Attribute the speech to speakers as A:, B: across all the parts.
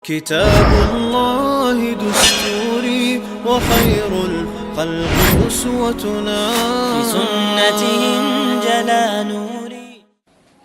A: كتاب الله دستوري وخير الخلق أسوتنا،
B: في سنته انجلى نوري.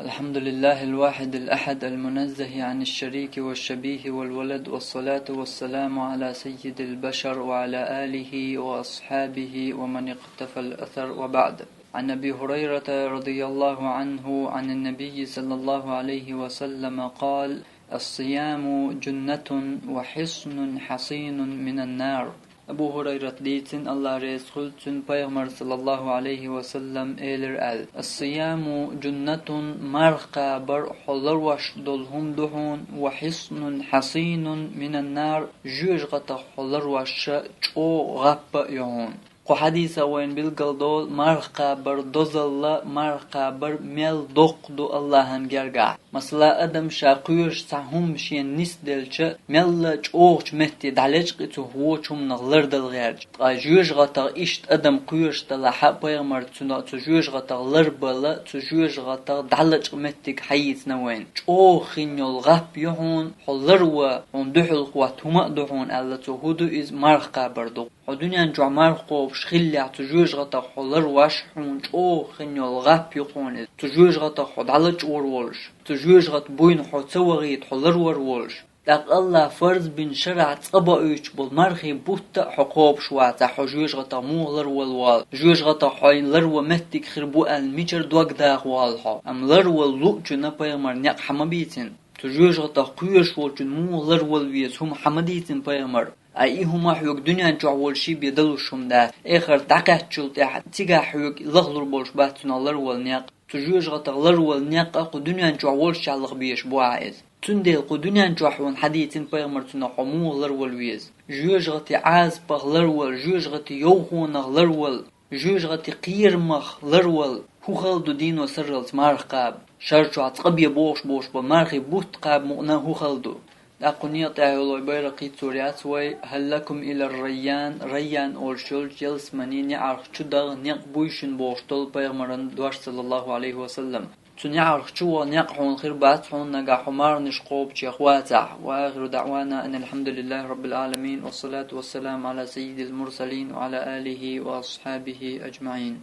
C: الحمد لله الواحد الأحد المنزه عن الشريك والشبيه والولد، والصلاة والسلام على سيد البشر وعلى آله وأصحابه ومن اقتفى الأثر، وبعد. عن أبي هريرة رضي الله عنه عن النبي صلى الله عليه وسلم قال: الصيام جنة وحصن حصين من النار. Abu Hurayra deytin Allah Resul tün Peygamber sallallahu aleyhi ve sellem elir el. As-siyamu cunnatun marqa bar hollar wash dolhum duhun wa hisnun hasinun minan nar jujgata hollar wash ço gappa yohun. Qo hadisa wayn bilgal dol marqa bar dozalla marqa bar mel doqdu Allah'ın gerga. Mesela adam şaqıyış sahum şen nisdelçe mella çoğuç metti dalechqitu huochum naglardal gerç. Qajuj gata işt adam quyuş da ha peygamber tuna tujuj gata larbala tujuj gata dalech mettik hayis nawen. Çoğin yol gap yohun hollarwa onduhul qwat huma duhun alla tuhudu iz marqa bardu. Dünyan cuamar qob şkhilla tujuj gata hollar washun çoğin yol gap yohun tujuj gata hodalech orwolsh. تجوج غت بوين حوتسوغيت حلر ورولش داق الله فرض بن شرع تقبا اوش بالمرخي بوت حقوب شواتا حجوج غتا مولر والوال جوج غتا حين لر ومتك خربو الميجر دوغ داغ والها ام لر واللو جنا بيغمر نيق حمبيتين تجوج غتا قيوش والجن مولر والويز هم حمديتين بيغمر اي هما حيوك دنيا جعول شي بيدلوشم دا اخر دقه جلت تيغا حيوك لغلر بولش باتنا لر والنيق تجوج غتغلر والنيق اقو دنيا جعول شعلق بيش بواعز تندل قو دنيا جوحون حديثين بيغمر تنا حمو لر والويز جوج غتي عاز بغلر وال جوج غتي يوخون غلر وال جوج غتي قير مخ لر وال هو خلدو دينو سرلت مارقاب شرجو عتقبي بوش بالمارخي بوت قاب مؤنا هو خلدو أقنية تعالوا بيرقي توريات وي هل لكم إلى الريان ريان أولشول جلس منين يعرف شدغ نيق بويشن بوشتول بيغمرن دوش صلى الله عليه وسلم تنيعرف شو نيقحون خير باتحون نقا حمار نشقوب شيخواتع. وآخر دعوانا أن الحمد لله رب العالمين، والصلاة والسلام على سيد المرسلين وعلى آله وأصحابه أجمعين.